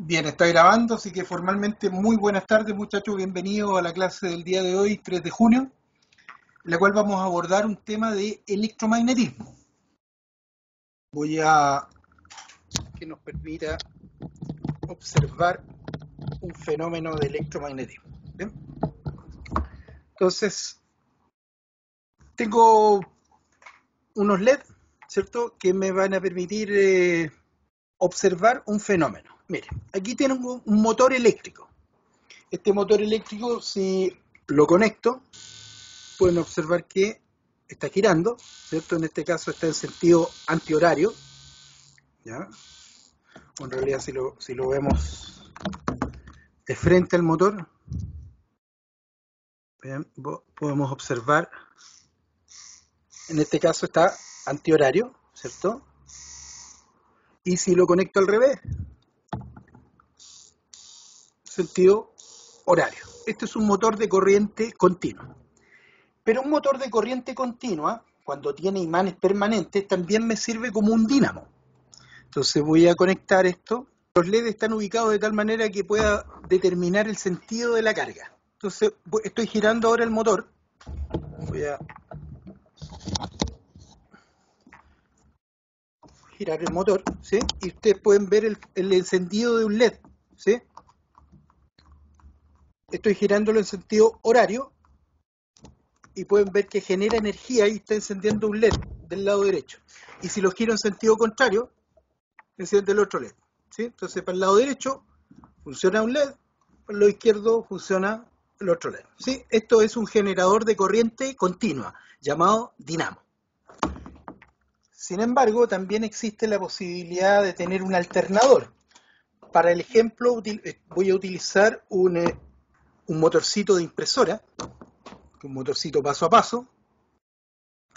Bien, está grabando, así que formalmente muy buenas tardes muchachos, bienvenidos a la clase del día de hoy, 3 de junio, en la cual vamos a abordar un tema de electromagnetismo. Voy a que nos permita observar un fenómeno de electromagnetismo. ¿Bien? Entonces, tengo unos LED, ¿cierto?, que me van a permitir observar un fenómeno. Miren, aquí tengo un motor eléctrico. Este motor eléctrico, si lo conecto, pueden observar que está girando, ¿cierto? En este caso está en sentido antihorario, ¿ya? En realidad si lo vemos de frente al motor, bien, podemos observar, en este caso está antihorario, ¿cierto? Y si lo conecto al revés, sentido horario. Este es un motor de corriente continua. Pero un motor de corriente continua, cuando tiene imanes permanentes, también me sirve como un dínamo. Entonces voy a conectar esto. Los LED están ubicados de tal manera que pueda determinar el sentido de la carga. Entonces estoy girando ahora el motor. Voy a girar el motor, ¿sí? Y ustedes pueden ver el encendido de un LED, ¿sí? Estoy girándolo en sentido horario y pueden ver que genera energía y está encendiendo un LED del lado derecho. Y si lo giro en sentido contrario, enciende el otro LED, ¿sí? Entonces para el lado derecho funciona un LED, para el lado izquierdo funciona el otro LED, ¿sí? Esto es un generador de corriente continua llamado dinamo. Sin embargo, también existe la posibilidad de tener un alternador. Para el ejemplo voy a utilizar un motorcito de impresora, un motorcito paso a paso.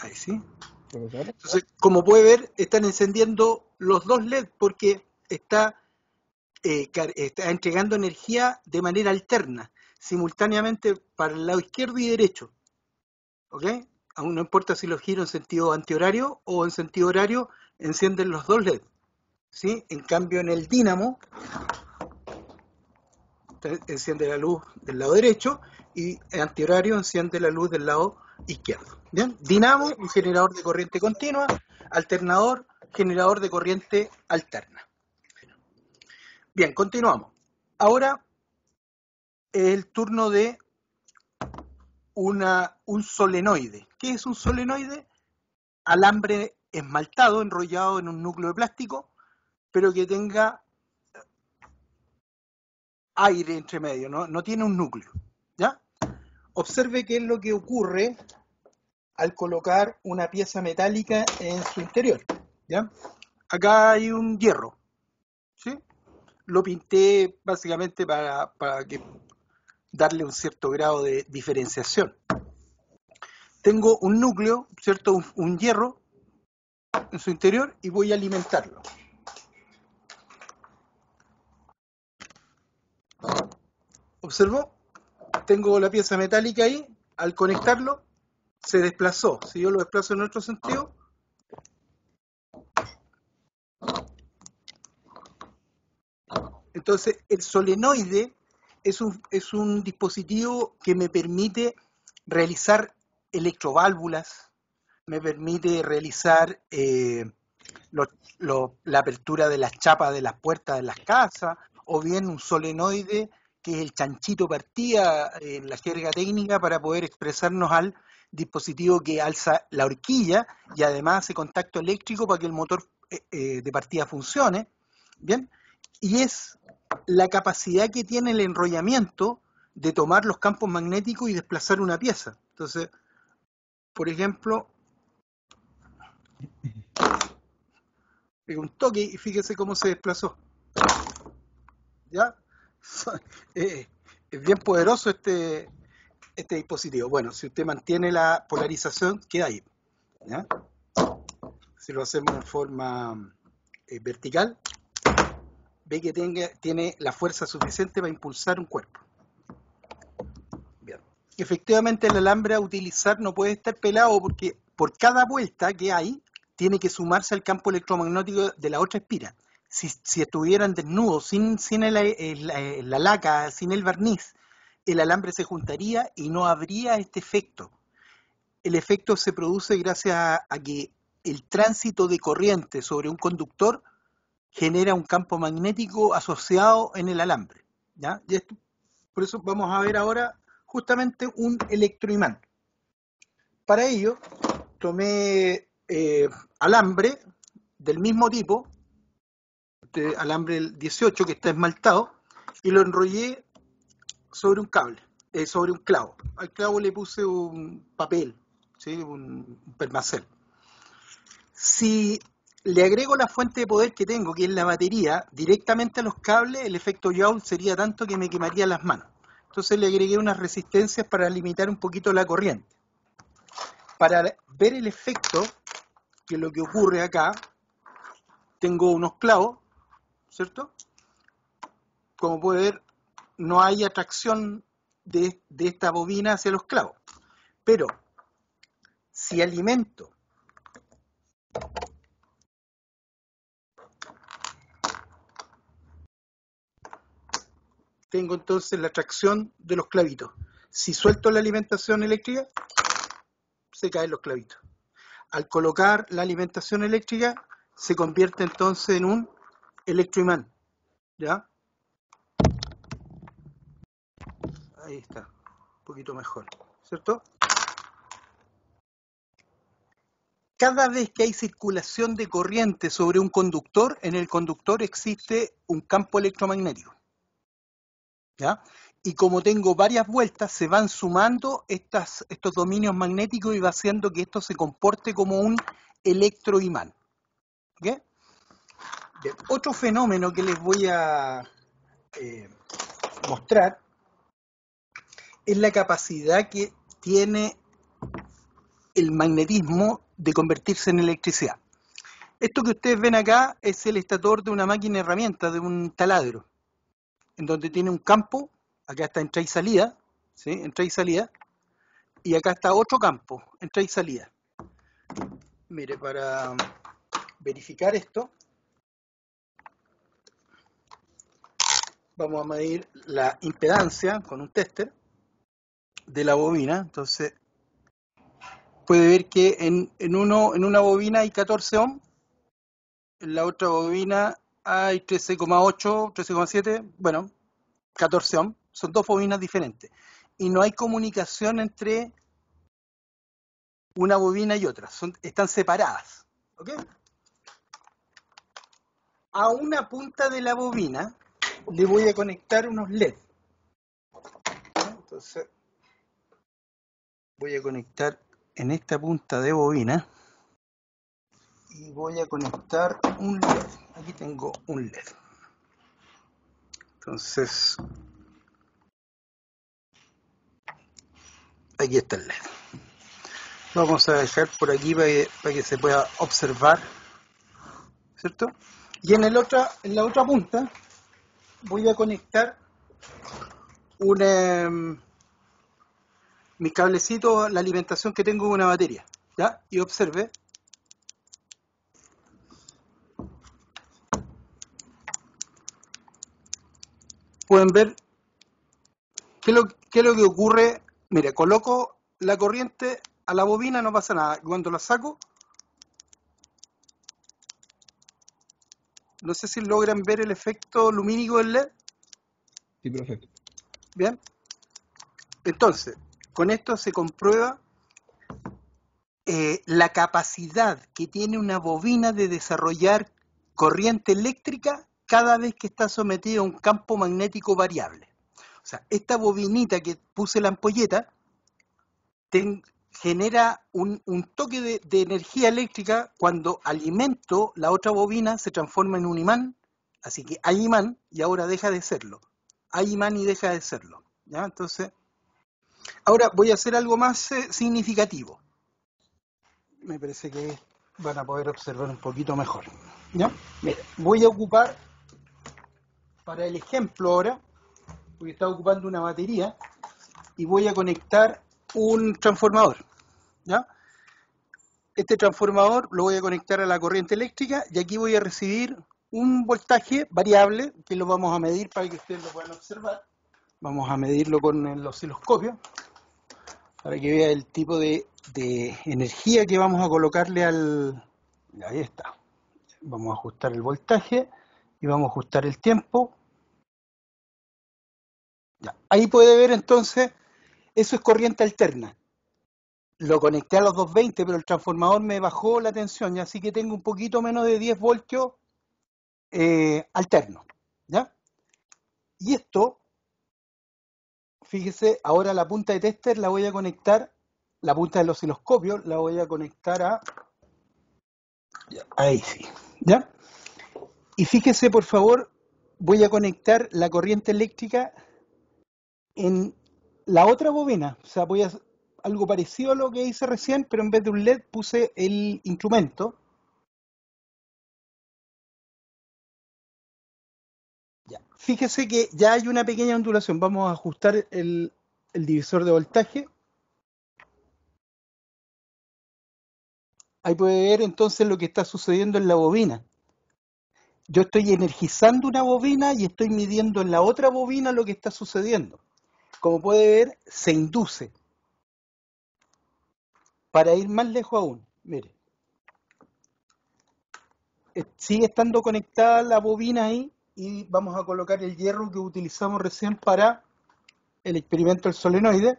Ahí sí. Entonces, como puede ver, están encendiendo los dos LED porque está entregando energía de manera alterna, simultáneamente para el lado izquierdo y derecho. ¿Ok? Aún no importa si los giro en sentido antihorario o en sentido horario, encienden los dos LED. ¿Sí? En cambio, en el dínamo, enciende la luz del lado derecho y en antihorario enciende la luz del lado izquierdo. ¿Bien? Dinamo, un generador de corriente continua, alternador, generador de corriente alterna. Bien, continuamos. Ahora es el turno de un solenoide. ¿Qué es un solenoide? Alambre esmaltado, enrollado en un núcleo de plástico, pero que tenga aire entre medio, no tiene un núcleo. ¿Ya? Observe qué es lo que ocurre al colocar una pieza metálica en su interior. ¿Ya? Acá hay un hierro, ¿sí? Lo pinté básicamente para que darle un cierto grado de diferenciación. Tengo un núcleo, ¿cierto? Un hierro en su interior y voy a alimentarlo. ¿Observó? Tengo la pieza metálica ahí, al conectarlo se desplazó. Si yo lo desplazo en otro sentido, entonces el solenoide es un dispositivo que me permite realizar electroválvulas, me permite realizar la apertura de las chapas de las puertas de las casas, o bien un solenoide que es el chanchito partida en la jerga técnica para poder expresarnos al dispositivo que alza la horquilla y además hace contacto eléctrico para que el motor de partida funcione, ¿bien? Y es la capacidad que tiene el enrollamiento de tomar los campos magnéticos y desplazar una pieza. Entonces, por ejemplo, un toque y fíjese cómo se desplazó. ¿Ya? Es bien poderoso este dispositivo. Bueno, si usted mantiene la polarización, queda ahí. ¿Ya? Si lo hacemos en forma vertical, ve que tiene la fuerza suficiente para impulsar un cuerpo. Bien. Efectivamente, el alambre a utilizar no puede estar pelado porque por cada vuelta que hay, tiene que sumarse al campo electromagnético de la otra espira. si estuvieran desnudos, sin la laca, sin el barniz, el alambre se juntaría y no habría este efecto. El efecto se produce gracias a que el tránsito de corriente sobre un conductor genera un campo magnético asociado en el alambre, ¿ya? Y esto, por eso vamos a ver ahora justamente un electroimán. Para ello, tomé alambre del mismo tipo, este alambre 18 que está esmaltado, y lo enrollé sobre un cable, sobre un clavo. Al clavo le puse un papel, ¿sí? un permacel. Si le agrego la fuente de poder que tengo, que es la batería, directamente a los cables, el efecto Joule sería tanto que me quemaría las manos. Entonces le agregué unas resistencias para limitar un poquito la corriente. Para ver el efecto, que es lo que ocurre acá, tengo unos clavos, ¿cierto? Como puede ver, no hay atracción de esta bobina hacia los clavos. Pero si alimento tengo entonces la tracción de los clavitos. Si suelto la alimentación eléctrica, se caen los clavitos. Al colocar la alimentación eléctrica, se convierte entonces en un electroimán. ¿Ya? Ahí está, un poquito mejor, ¿cierto? Cada vez que hay circulación de corriente sobre un conductor, en el conductor existe un campo electromagnético. ¿Ya? Y como tengo varias vueltas, se van sumando estos dominios magnéticos y va haciendo que esto se comporte como un electroimán. ¿Okay? Bien. Otro fenómeno que les voy a mostrar es la capacidad que tiene el magnetismo de convertirse en electricidad. Esto que ustedes ven acá es el estator de una máquina herramienta, de un taladro, en donde tiene un campo, acá está entrada y salida, ¿sí? Entrada y salida, y acá está otro campo, entrada y salida. Mire, para verificar esto, vamos a medir la impedancia con un tester de la bobina. Entonces, puede ver que en una bobina hay 14 ohms, en la otra bobina hay 13,8, 13,7, bueno, 14 ohms. Son dos bobinas diferentes. Y no hay comunicación entre una bobina y otra, están separadas. ¿Okay? A una punta de la bobina le voy a conectar unos LED. Entonces, voy a conectar en esta punta de bobina y voy a conectar un LED. Aquí tengo un LED. Entonces, aquí está el LED. Vamos a dejar por aquí para que se pueda observar, ¿cierto? Y en la otra punta voy a conectar mi cablecito, la alimentación que tengo de una batería, ¿ya? Y observe. Pueden ver qué es lo que ocurre. Mire, coloco la corriente a la bobina, no pasa nada. Cuando la saco, no sé si logran ver el efecto lumínico del LED. Sí, perfecto. Bien. Entonces, con esto se comprueba la capacidad que tiene una bobina de desarrollar corriente eléctrica cada vez que está sometida a un campo magnético variable. O sea, esta bobinita que puse la ampolleta genera un toque de energía eléctrica. Cuando alimento la otra bobina se transforma en un imán, así que hay imán y ahora deja de serlo. Hay imán y deja de serlo. ¿Ya? Entonces, ahora voy a hacer algo más significativo. Me parece que van a poder observar un poquito mejor. ¿Ya? Mira, voy a ocupar para el ejemplo ahora, voy a estar ocupando una batería y voy a conectar un transformador. ¿Ya? Este transformador lo voy a conectar a la corriente eléctrica y aquí voy a recibir un voltaje variable que lo vamos a medir para que ustedes lo puedan observar. Vamos a medirlo con el osciloscopio para que vea el tipo de energía que vamos a colocarle al... Ahí está. Vamos a ajustar el voltaje y vamos a ajustar el tiempo. Ya. Ahí puede ver entonces, eso es corriente alterna. Lo conecté a los 220, pero el transformador me bajó la tensión, y así que tengo un poquito menos de 10 voltios alternos. ¿Ya? Y esto, fíjese, ahora la punta de tester la voy a conectar, la punta del osciloscopio la voy a conectar a... Ahí sí. ¿Ya? Y fíjese, por favor, voy a conectar la corriente eléctrica en la otra bobina. O sea, voy a hacer algo parecido a lo que hice recién, pero en vez de un LED puse el instrumento. Ya. Fíjese que ya hay una pequeña ondulación. Vamos a ajustar el divisor de voltaje. Ahí puede ver entonces lo que está sucediendo en la bobina. Yo estoy energizando una bobina y estoy midiendo en la otra bobina lo que está sucediendo. Como puede ver, se induce. Para ir más lejos aún, mire, sigue estando conectada la bobina ahí y vamos a colocar el hierro que utilizamos recién para el experimento del solenoide.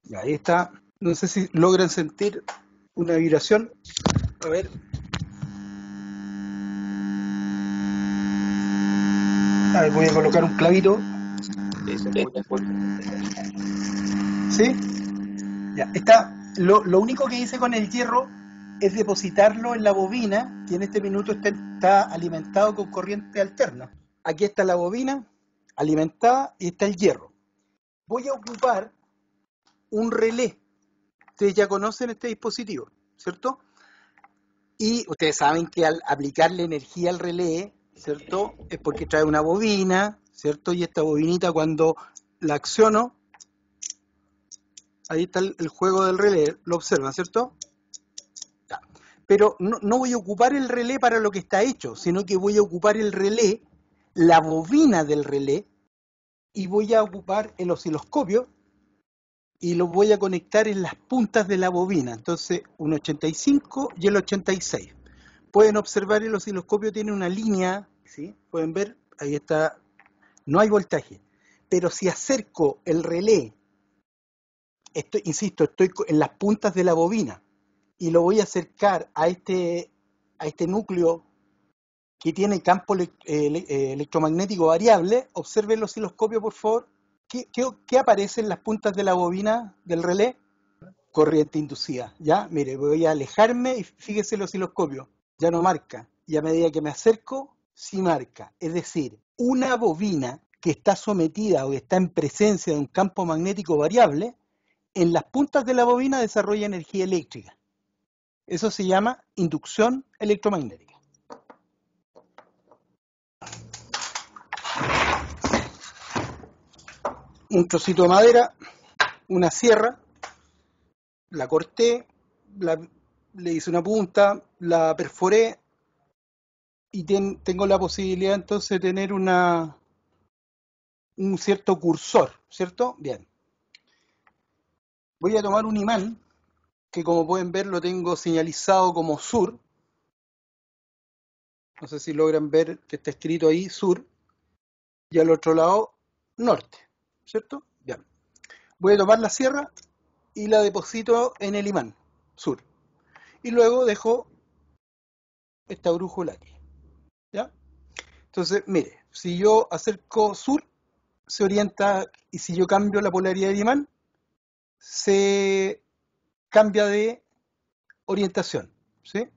Y ahí está. No sé si logran sentir una vibración. A ver. A ver, voy a colocar un clavito. ¿Sí? Ya, está. Lo único que hice con el hierro es depositarlo en la bobina, que en este minuto está alimentado con corriente alterna. Aquí está la bobina alimentada y está el hierro. Voy a ocupar un relé. Ustedes ya conocen este dispositivo, ¿cierto? Y ustedes saben que al aplicarle energía al relé, ¿cierto? Es porque trae una bobina, ¿cierto? Y esta bobinita cuando la acciono, ahí está el juego del relé, lo observan, ¿cierto? Ya. Pero no voy a ocupar el relé para lo que está hecho, sino que voy a ocupar el relé, la bobina del relé, y voy a ocupar el osciloscopio y lo voy a conectar en las puntas de la bobina. Entonces, un 85 y el 86. Pueden observar el osciloscopio tiene una línea, ¿sí? Pueden ver, ahí está, no hay voltaje. Pero si acerco el relé, insisto, estoy en las puntas de la bobina y lo voy a acercar a este núcleo que tiene campo electromagnético variable, observe el osciloscopio, por favor. ¿Qué aparece en las puntas de la bobina del relé? Corriente inducida, ¿ya? Mire, voy a alejarme y fíjese el osciloscopio, ya no marca. Y a medida que me acerco, sí marca. Es decir, una bobina que está sometida o que está en presencia de un campo magnético variable, en las puntas de la bobina desarrolla energía eléctrica. Eso se llama inducción electromagnética. Un trocito de madera, una sierra, la corté, le hice una punta, la perforé y tengo la posibilidad entonces de tener un cierto cursor, ¿cierto? Bien. Voy a tomar un imán, que como pueden ver lo tengo señalizado como sur. No sé si logran ver que está escrito ahí sur. Y al otro lado, norte, ¿cierto? Bien. Voy a tomar la sierra y la deposito en el imán, sur. Y luego dejo esta brújula aquí, ¿ya? Entonces, mire, si yo acerco sur, se orienta, y si yo cambio la polaridad del imán, se cambia de orientación, ¿sí?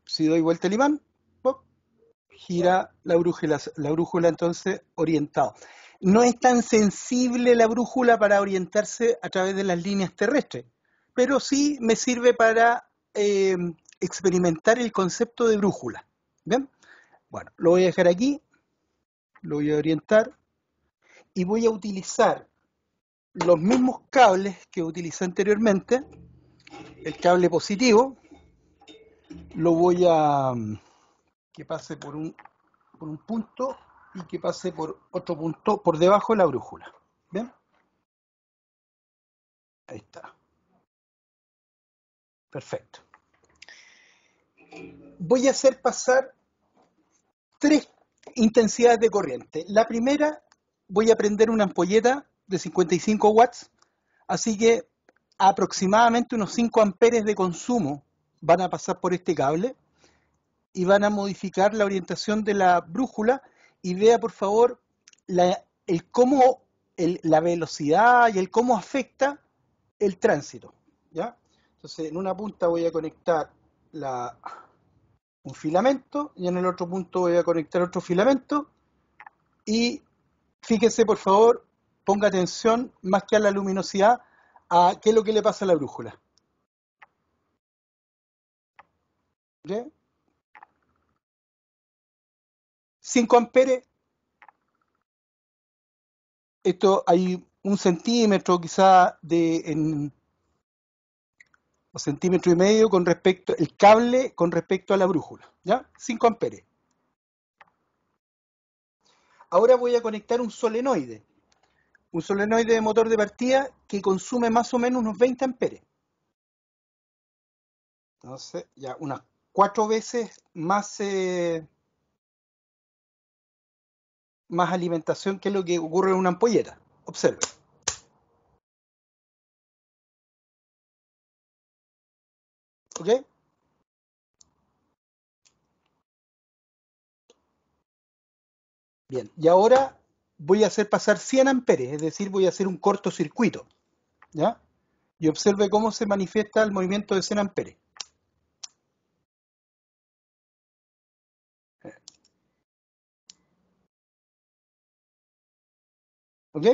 Si doy vuelta el imán, ¡pop!, gira la brújula entonces orientado. No es tan sensible la brújula para orientarse a través de las líneas terrestres, pero sí me sirve para experimentar el concepto de brújula. ¿Bien? Bueno, lo voy a dejar aquí, lo voy a orientar y voy a utilizar los mismos cables que utilicé anteriormente, el cable positivo, lo voy a que pase por un punto y que pase por otro punto por debajo de la brújula. ¿Bien? Ahí está. Perfecto. Voy a hacer pasar 3 intensidades de corriente. La primera, voy a prender una ampolleta de 55 watts, así que aproximadamente unos 5 amperes de consumo van a pasar por este cable y van a modificar la orientación de la brújula. Y vea por favor la velocidad y el cómo afecta el tránsito, ¿ya? Entonces en una punta voy a conectar un filamento y en el otro punto voy a conectar otro filamento, y fíjese por favor, ponga atención más que a la luminosidad, a qué es lo que le pasa a la brújula. ¿Okay? 5 amperes, esto hay 1 centímetro quizá o centímetro y medio con respecto el cable con respecto a la brújula, ¿ya? 5 amperes. Ahora voy a conectar un solenoide de motor de partida que consume más o menos unos 20 amperes. Entonces, ya unas 4 veces más alimentación que lo que ocurre en una ampolleta. Observe. ¿Ok? Bien, y ahora voy a hacer pasar 100 amperes, es decir, voy a hacer un cortocircuito, ¿ya? Y observe cómo se manifiesta el movimiento de 100 amperes. ¿Ok?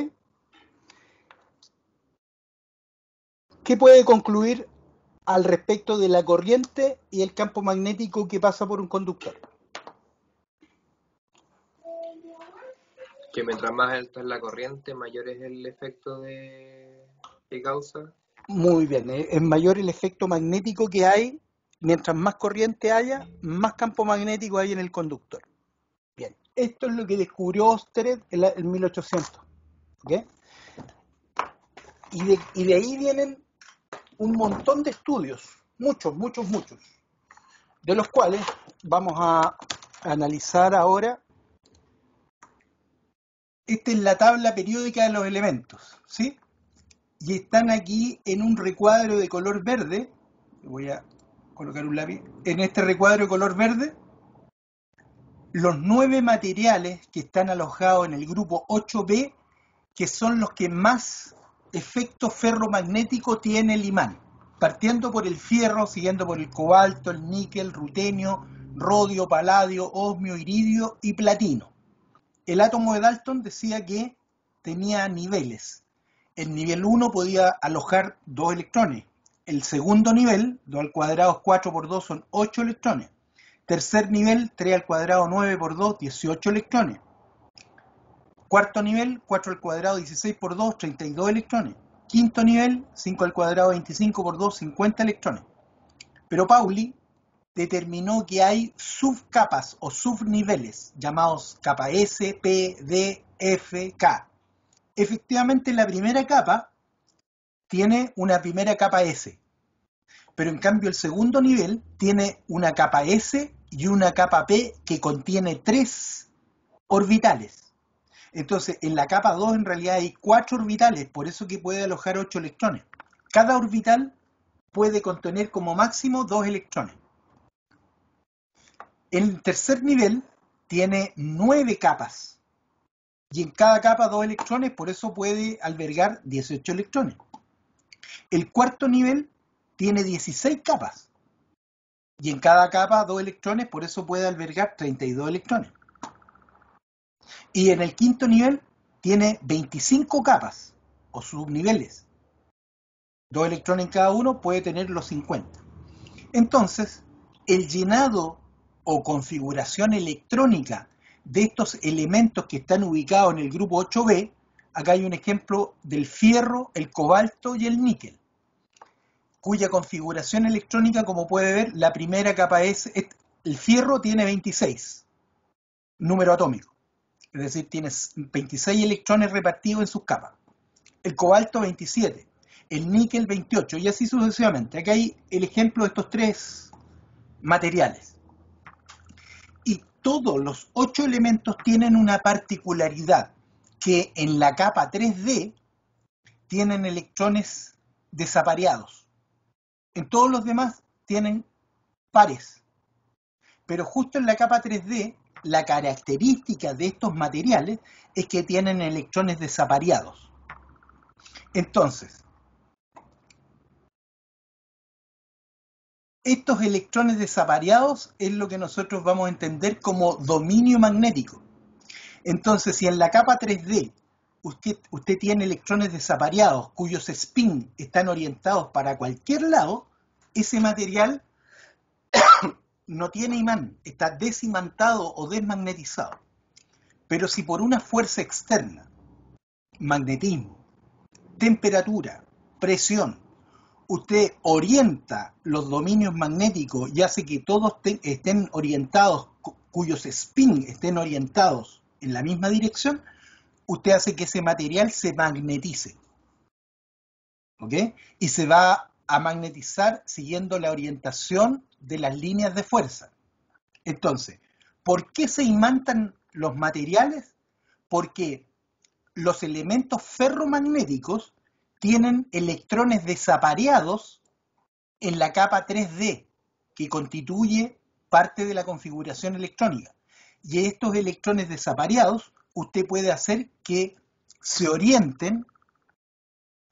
¿Qué puede concluir al respecto de la corriente y el campo magnético que pasa por un conductor? Que mientras más alta es la corriente, mayor es el efecto que causa. Muy bien, es mayor el efecto magnético que hay. Mientras más corriente haya, más campo magnético hay en el conductor. Bien, esto es lo que descubrió Oersted en 1800. ¿Okay? Y de ahí vienen un montón de estudios, muchos, de los cuales vamos a analizar ahora. Esta es la tabla periódica de los elementos, ¿sí? Y están aquí en un recuadro de color verde. Voy a colocar un lápiz. En este recuadro de color verde, los 9 materiales que están alojados en el grupo 8B, que son los que más efecto ferromagnético tiene el imán, partiendo por el fierro, siguiendo por el cobalto, el níquel, rutenio, rodio, paladio, osmio, iridio y platino. El átomo de Dalton decía que tenía niveles. El nivel 1 podía alojar 2 electrones. El segundo nivel, 2 al cuadrado 4 por 2 son 8 electrones. Tercer nivel, 3 al cuadrado 9 por 2, 18 electrones. Cuarto nivel, 4 al cuadrado 16 por 2, 32 electrones. Quinto nivel, 5 al cuadrado 25 por 2, 50 electrones. Pero Pauli determinó que hay subcapas o subniveles llamados capa S, P, D, F, K. Efectivamente, la primera capa tiene una primera capa S, pero en cambio el segundo nivel tiene una capa S y una capa P que contiene 3 orbitales. Entonces, en la capa 2 en realidad hay 4 orbitales, por eso que puede alojar 8 electrones. Cada orbital puede contener como máximo 2 electrones. El tercer nivel tiene 9 capas, y en cada capa 2 electrones, por eso puede albergar 18 electrones. El cuarto nivel tiene 16 capas, y en cada capa 2 electrones, por eso puede albergar 32 electrones. Y en el quinto nivel tiene 25 capas o subniveles. 2 electrones en cada uno, puede tener los 50. Entonces, el llenado o configuración electrónica de estos elementos que están ubicados en el grupo 8B, acá hay un ejemplo del fierro, el cobalto y el níquel. cuya configuración electrónica, como puede ver, la primera capa el fierro tiene 26, número atómico, es decir, tiene 26 electrones repartidos en sus capas. El cobalto 27, el níquel 28 y así sucesivamente. Aquí hay el ejemplo de estos tres materiales. Y todos los 8 elementos tienen una particularidad, que en la capa 3D tienen electrones desapareados. En todos los demás tienen pares. Pero justo en la capa 3D, la característica de estos materiales es que tienen electrones desapareados. Entonces, estos electrones desapareados es lo que nosotros vamos a entender como dominio magnético. Entonces, si en la capa 3D usted tiene electrones desapareados cuyos spin están orientados para cualquier lado, ese material no tiene imán, está desimantado o desmagnetizado. Pero si por una fuerza externa, magnetismo, temperatura, presión, usted orienta los dominios magnéticos y hace que todos estén orientados, cuyos spin estén orientados en la misma dirección, usted hace que ese material se magnetice. ¿Ok? Y se va a magnetizar siguiendo la orientación de las líneas de fuerza. Entonces, ¿por qué se imantan los materiales? Porque los elementos ferromagnéticos tienen electrones desapareados en la capa 3D, que constituye parte de la configuración electrónica. Y estos electrones desapareados, usted puede hacer que se orienten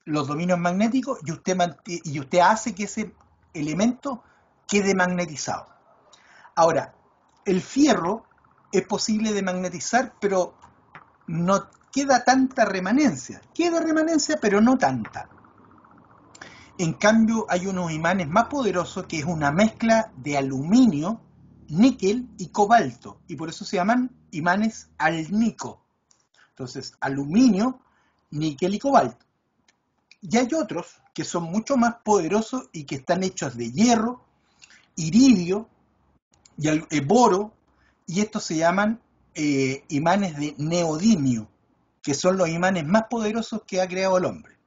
los dominios magnéticos y usted hace que ese elemento quede magnetizado. Ahora, el fierro es posible de magnetizar, pero no queda tanta remanencia. Queda remanencia, pero no tanta. En cambio, hay unos imanes más poderosos que es una mezcla de aluminio, níquel y cobalto, y por eso se llaman imanes alnico. Entonces, aluminio, níquel y cobalto. Y hay otros que son mucho más poderosos y que están hechos de hierro, iridio y boro, y estos se llaman imanes de neodimio, que son los imanes más poderosos que ha creado el hombre.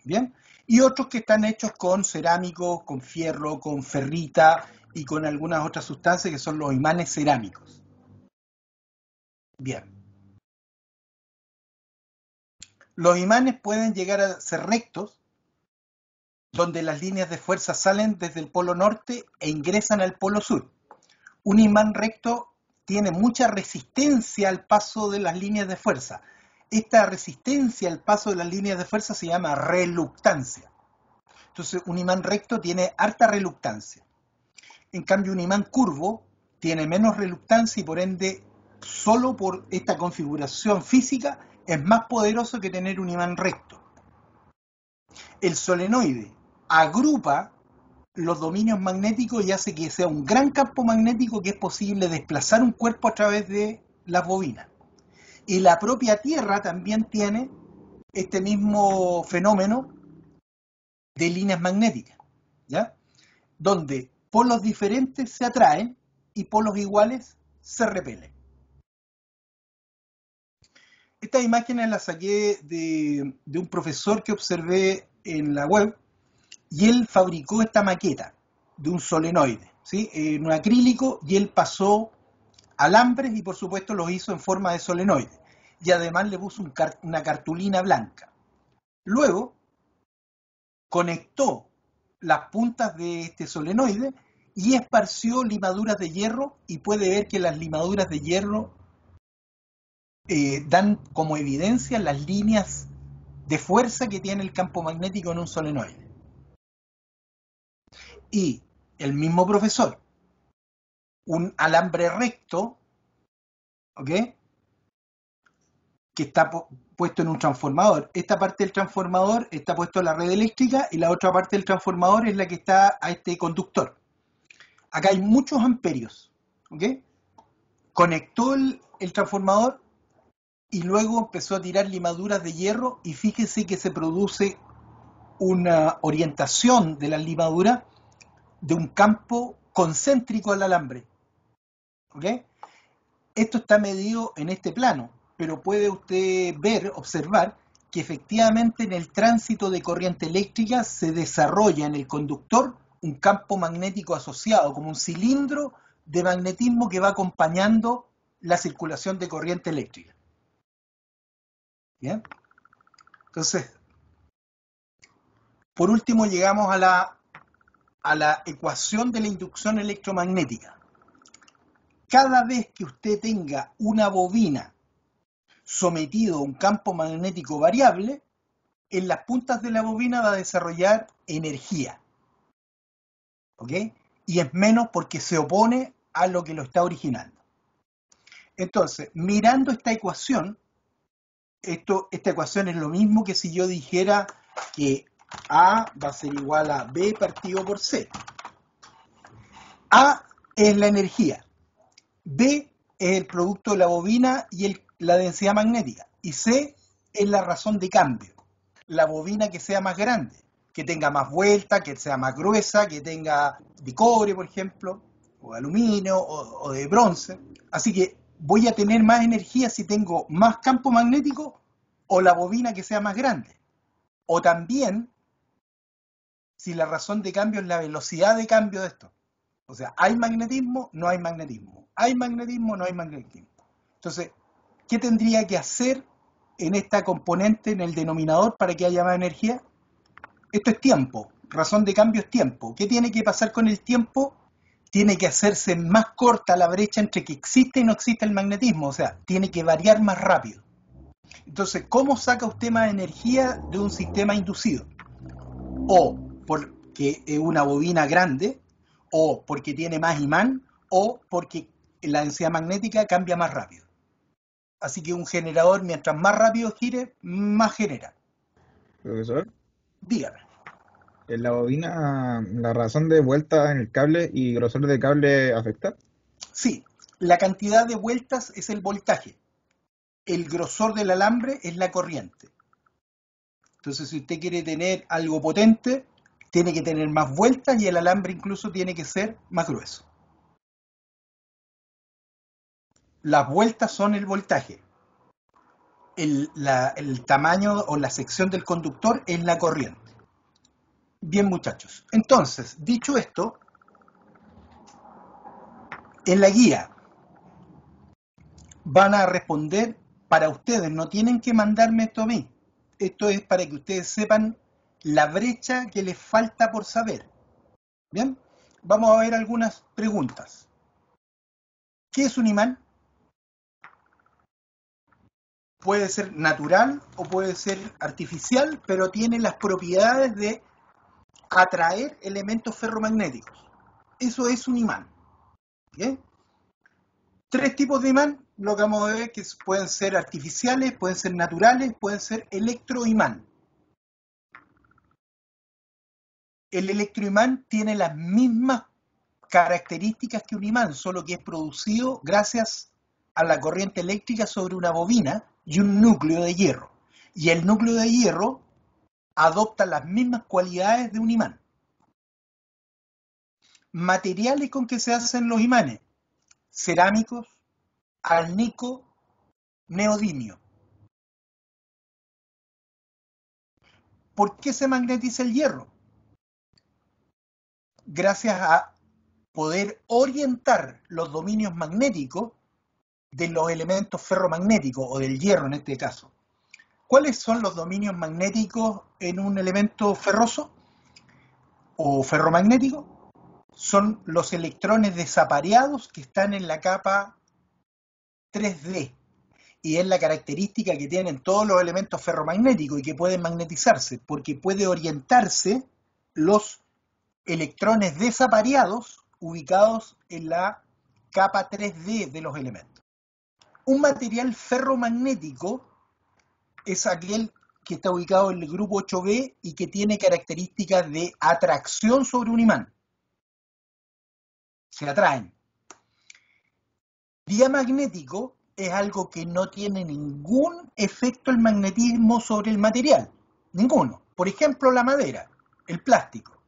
¿Bien? Y otros que están hechos con cerámicos, con fierro, con ferrita y con algunas otras sustancias que son los imanes cerámicos. Bien. Los imanes pueden llegar a ser rectos, donde las líneas de fuerza salen desde el polo norte e ingresan al polo sur. Un imán recto tiene mucha resistencia al paso de las líneas de fuerza. Esta resistencia al paso de las líneas de fuerza se llama reluctancia. Entonces, un imán recto tiene harta reluctancia. En cambio, un imán curvo tiene menos reluctancia y por ende, solo por esta configuración física, es más poderoso que tener un imán recto. El solenoide agrupa los dominios magnéticos y hace que sea un gran campo magnético que es posible desplazar un cuerpo a través de las bobinas. Y la propia Tierra también tiene este mismo fenómeno de líneas magnéticas, ¿ya? Donde polos diferentes se atraen y polos iguales se repelen. Estas imágenes las saqué de un profesor que observé en la web, y él fabricó esta maqueta de un solenoide, ¿sí? En un acrílico, y él pasó alambres y por supuesto los hizo en forma de solenoide. Y además le puso una cartulina blanca. Luego conectó las puntas de este solenoide y esparció limaduras de hierro, y puede ver que las limaduras de hierro dan como evidencia las líneas de fuerza que tiene el campo magnético en un solenoide. Y el mismo profesor, un alambre recto, ¿ok?, que está puesto en un transformador. Esta parte del transformador está puesto en la red eléctrica y la otra parte del transformador es la que está a este conductor. Acá hay muchos amperios, ¿ok? Conectó el transformador y luego empezó a tirar limaduras de hierro y fíjese que se produce una orientación de la limadura de un campo concéntrico al alambre. ¿Ok? Esto está medido en este plano, pero puede usted observar que efectivamente en el tránsito de corriente eléctrica se desarrolla en el conductor un campo magnético asociado, como un cilindro de magnetismo que va acompañando la circulación de corriente eléctrica. ¿Bien? Entonces, por último llegamos a la ecuación de la inducción electromagnética. Cada vez que usted tenga una bobina sometido a un campo magnético variable, en las puntas de la bobina va a desarrollar energía. ¿Ok? Y es menos porque se opone a lo que lo está originando. Entonces, mirando esta ecuación, esta ecuación es lo mismo que si yo dijera que A va a ser igual a B partido por C. A es la energía, B es el producto de la bobina y la densidad magnética, y C es la razón de cambio. La bobina que sea más grande, que tenga más vuelta, que sea más gruesa, que tenga de cobre, por ejemplo, o de aluminio, o de bronce. Así que voy a tener más energía si tengo más campo magnético, o la bobina que sea más grande. O también, si la razón de cambio es la velocidad de cambio de esto. O sea, ¿hay magnetismo? No hay magnetismo. ¿Hay magnetismo? No hay magnetismo. Entonces, ¿qué tendría que hacer en esta componente, en el denominador, para que haya más energía? Esto es tiempo. Razón de cambio es tiempo. ¿Qué tiene que pasar con el tiempo? Tiene que hacerse más corta la brecha entre que existe y no existe el magnetismo. O sea, tiene que variar más rápido. Entonces, ¿cómo saca usted más energía de un sistema inducido? O porque es una bobina grande, o porque tiene más imán, o porque la densidad magnética cambia más rápido. Así que un generador, mientras más rápido gire, más genera. Profesor, Dígame. ¿en la bobina la razón de vuelta en el cable y grosor de cable afecta? Sí, la cantidad de vueltas es el voltaje. El grosor del alambre es la corriente. Entonces, si usted quiere tener algo potente, tiene que tener más vueltas y el alambre incluso tiene que ser más grueso. Las vueltas son el voltaje. El tamaño o la sección del conductor es la corriente. Bien, muchachos. Entonces, dicho esto, en la guía van a responder para ustedes. No tienen que mandarme esto a mí. Esto es para que ustedes sepan la brecha que les falta por saber. Bien, vamos a ver algunas preguntas. ¿Qué es un imán? Puede ser natural o puede ser artificial, pero tiene las propiedades de atraer elementos ferromagnéticos. Eso es un imán. ¿Bien? 3 tipos de imán, lo que vamos a ver que pueden ser artificiales, pueden ser naturales, pueden ser electroimán. El electroimán tiene las mismas características que un imán, solo que es producido gracias a la corriente eléctrica sobre una bobina y un núcleo de hierro. Y el núcleo de hierro adopta las mismas cualidades de un imán. Materiales con que se hacen los imanes: cerámicos, alnico, neodimio. ¿Por qué se magnetiza el hierro? Gracias a poder orientar los dominios magnéticos de los elementos ferromagnéticos, o del hierro en este caso. ¿Cuáles son los dominios magnéticos en un elemento ferroso o ferromagnético? Son los electrones desapareados que están en la capa 3D. Y es la característica que tienen todos los elementos ferromagnéticos y que pueden magnetizarse, porque puede orientarse los electrones desapareados ubicados en la capa 3D de los elementos. Un material ferromagnético es aquel que está ubicado en el grupo 8B y que tiene características de atracción sobre un imán. Se atraen. Diamagnético es algo que no tiene ningún efecto el magnetismo sobre el material. Ninguno. Por ejemplo, la madera, el plástico.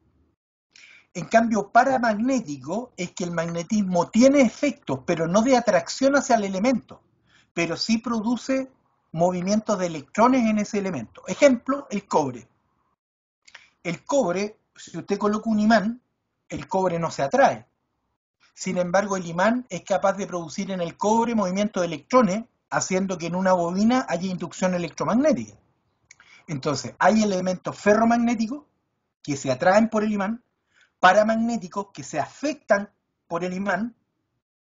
En cambio, paramagnético es que el magnetismo tiene efectos, pero no de atracción hacia el elemento, pero sí produce movimientos de electrones en ese elemento. Ejemplo, el cobre. El cobre, si usted coloca un imán, el cobre no se atrae. Sin embargo, el imán es capaz de producir en el cobre movimientos de electrones, haciendo que en una bobina haya inducción electromagnética. Entonces, hay elementos ferromagnéticos que se atraen por el imán, paramagnéticos que se afectan por el imán,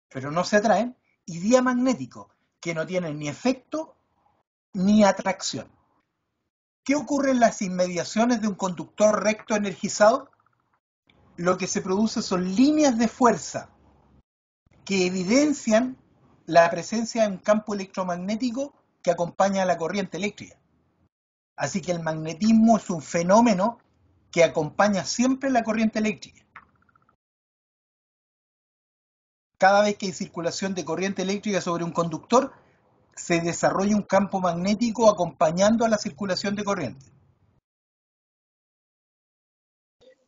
pero no se atraen, y diamagnéticos que no tienen ni efecto ni atracción. ¿Qué ocurre en las inmediaciones de un conductor recto energizado? Lo que se produce son líneas de fuerza que evidencian la presencia de un campo electromagnético que acompaña a la corriente eléctrica. Así que el magnetismo es un fenómeno que acompaña siempre la corriente eléctrica. Cada vez que hay circulación de corriente eléctrica sobre un conductor, se desarrolla un campo magnético acompañando a la circulación de corriente.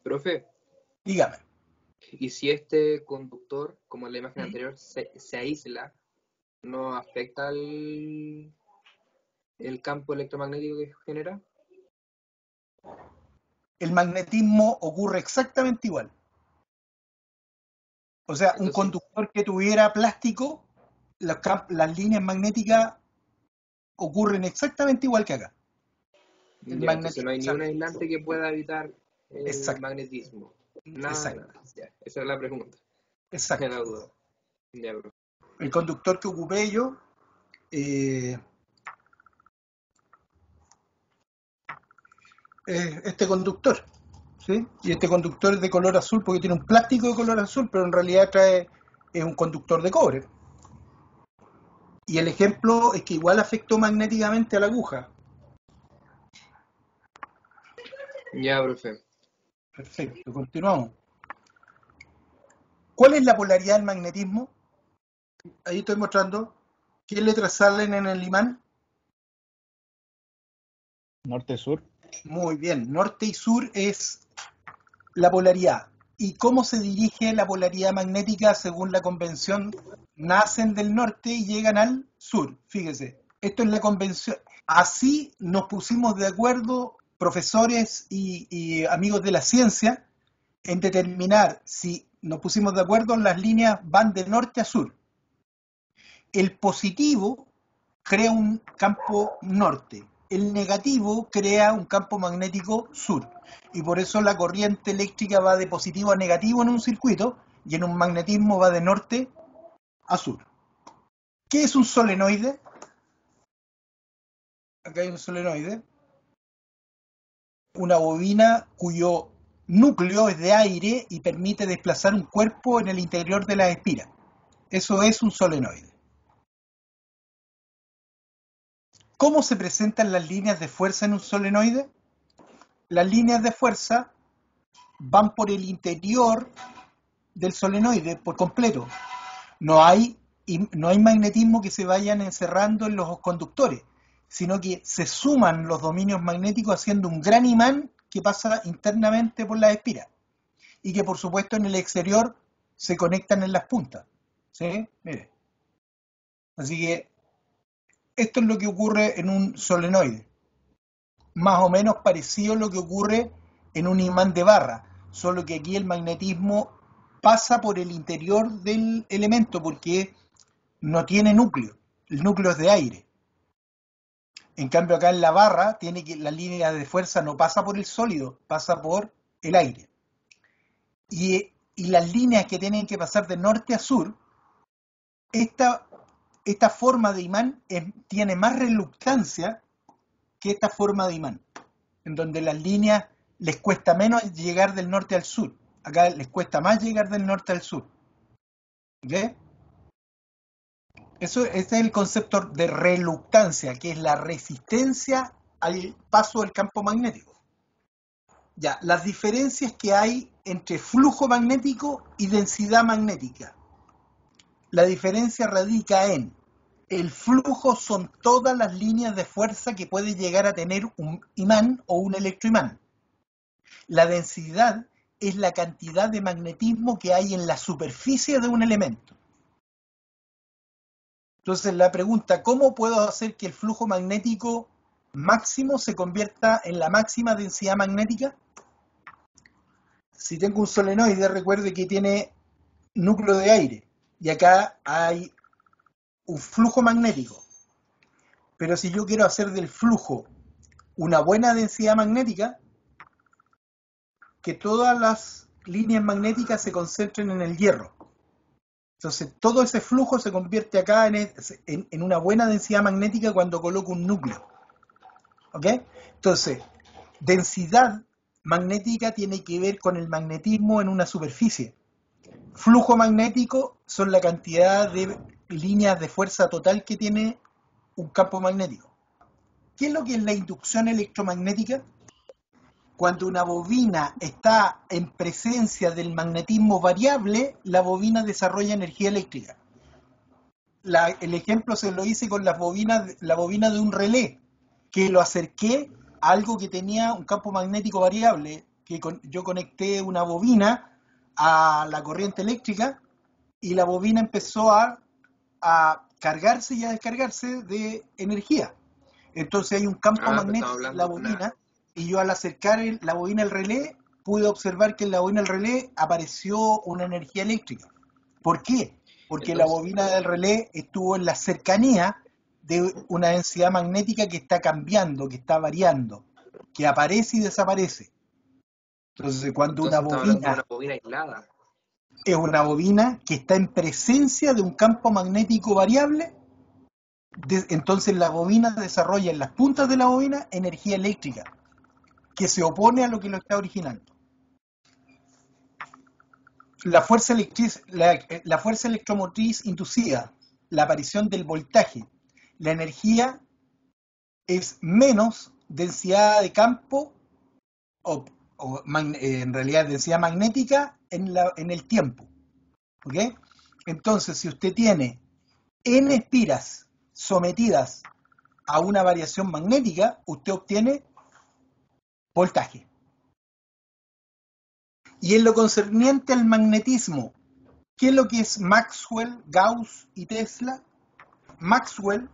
Profe, Dígame. ¿y si este conductor, como en la imagen anterior, se aísla, no afecta el campo electromagnético que genera? El magnetismo ocurre exactamente igual. O sea, un Entonces, conductor que tuviera plástico, las líneas magnéticas ocurren exactamente igual que acá. El ya, entonces no magnetismo, hay ni un aislante que pueda evitar el exacto, magnetismo. Nada, exacto, nada. Ya, esa es la pregunta. Me exacto. da duda. Ya, bro. El conductor que ocupé yo es este conductor, ¿sí? Y este conductor es de color azul porque tiene un plástico de color azul, pero en realidad es un conductor de cobre. Y el ejemplo es que igual afectó magnéticamente a la aguja. Ya, profe. Perfecto, continuamos. ¿Cuál es la polaridad del magnetismo? Ahí estoy mostrando. ¿Qué letras salen en el imán? Norte-sur. Muy bien, norte y sur es la polaridad. ¿Y cómo se dirige la polaridad magnética según la convención? Nacen del norte y llegan al sur. Fíjese, esto es la convención. Así nos pusimos de acuerdo profesores y amigos de la ciencia en determinar si nos pusimos de acuerdo, las líneas van de norte a sur. El positivo crea un campo norte, el negativo crea un campo magnético sur. Y por eso la corriente eléctrica va de positivo a negativo en un circuito y en un magnetismo va de norte a sur. ¿Qué es un solenoide? Acá hay un solenoide. Una bobina cuyo núcleo es de aire y permite desplazar un cuerpo en el interior de la espiras. Eso es un solenoide. ¿Cómo se presentan las líneas de fuerza en un solenoide? Las líneas de fuerza van por el interior del solenoide por completo. No hay magnetismo que se vayan encerrando en los conductores, sino que se suman los dominios magnéticos haciendo un gran imán que pasa internamente por las espiras y que por supuesto en el exterior se conectan en las puntas. ¿Sí? Mire. Así que esto es lo que ocurre en un solenoide. Más o menos parecido a lo que ocurre en un imán de barra, solo que aquí el magnetismo pasa por el interior del elemento porque no tiene núcleo, el núcleo es de aire. En cambio acá en la barra la línea de fuerza no pasa por el sólido, pasa por el aire. Y las líneas que tienen que pasar de norte a sur, esta forma de imán tiene más reluctancia que esta forma de imán, en donde las líneas les cuesta menos llegar del norte al sur. Acá les cuesta más llegar del norte al sur. ¿Ve? Este es el concepto de reluctancia, que es la resistencia al paso del campo magnético. Ya, las diferencias que hay entre flujo magnético y densidad magnética. La diferencia radica en El flujo son todas las líneas de fuerza que puede llegar a tener un imán o un electroimán. La densidad es la cantidad de magnetismo que hay en la superficie de un elemento. Entonces la pregunta, ¿cómo puedo hacer que el flujo magnético máximo se convierta en la máxima densidad magnética? Si tengo un solenoide, recuerde que tiene núcleo de aire y acá hay un flujo magnético. Pero si yo quiero hacer del flujo una buena densidad magnética, que todas las líneas magnéticas se concentren en el hierro. Entonces todo ese flujo se convierte acá en una buena densidad magnética cuando coloco un núcleo. ¿Ok? Entonces, densidad magnética tiene que ver con el magnetismo en una superficie. Flujo magnético son la cantidad de líneas de fuerza total que tiene un campo magnético. ¿Qué es lo que es la inducción electromagnética? Cuando una bobina está en presencia del magnetismo variable, la bobina desarrolla energía eléctrica. El ejemplo se lo hice con la bobina de un relé, que lo acerqué a algo que tenía un campo magnético variable, que yo conecté una bobina a la corriente eléctrica y la bobina empezó a cargarse y a descargarse de energía. Entonces hay un campo magnético en la bobina y yo al acercar la bobina al relé pude observar que en la bobina del relé apareció una energía eléctrica. ¿Por qué? Porque la bobina del relé estuvo en la cercanía de una densidad magnética que está cambiando, que está variando, que aparece y desaparece. Entonces cuando una bobina aislada es una bobina que está en presencia de un campo magnético variable, entonces la bobina desarrolla en las puntas de la bobina energía eléctrica que se opone a lo que lo está originando. La fuerza electromotriz inducida, la aparición del voltaje, la energía es menos densidad de campo en realidad densidad magnética en el tiempo. ¿Okay? Entonces, si usted tiene n espiras sometidas a una variación magnética, usted obtiene voltaje. Y en lo concerniente al magnetismo, ¿qué es lo que es Maxwell, Gauss y Tesla? Maxwell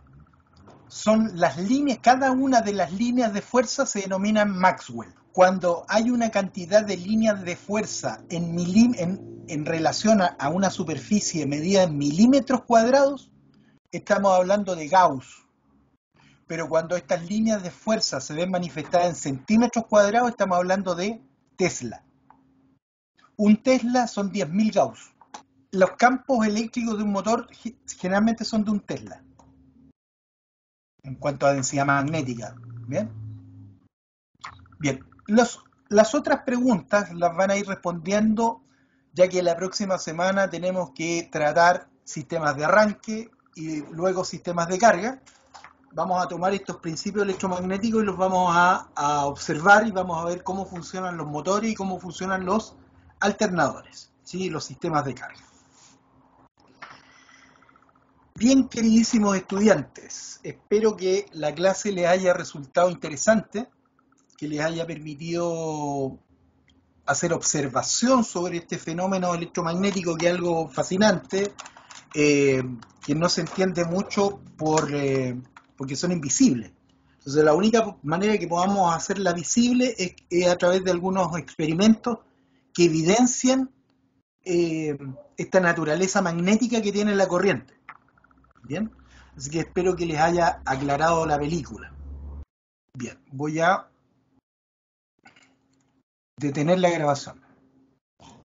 son las líneas, cada una de las líneas de fuerza se denominan Maxwell. Cuando hay una cantidad de líneas de fuerza en relación a una superficie medida en milímetros cuadrados, estamos hablando de Gauss. Pero cuando estas líneas de fuerza se ven manifestadas en centímetros cuadrados, estamos hablando de Tesla. Un Tesla son 10.000 Gauss. Los campos eléctricos de un motor generalmente son de un Tesla, en cuanto a densidad magnética. ¿Bien? Bien. Las otras preguntas las van a ir respondiendo, ya que la próxima semana tenemos que tratar sistemas de arranque y luego sistemas de carga. Vamos a tomar estos principios electromagnéticos y los vamos a observar y vamos a ver cómo funcionan los motores y cómo funcionan los alternadores, ¿sí? Los sistemas de carga. Bien, queridísimos estudiantes, espero que la clase les haya resultado interesante, que les haya permitido hacer observación sobre este fenómeno electromagnético que es algo fascinante, que no se entiende mucho porque son invisibles. Entonces la única manera que podamos hacerla visible es a través de algunos experimentos que evidencian esta naturaleza magnética que tiene la corriente. Bien, así que espero que les haya aclarado la película. Bien, voy a detener la grabación.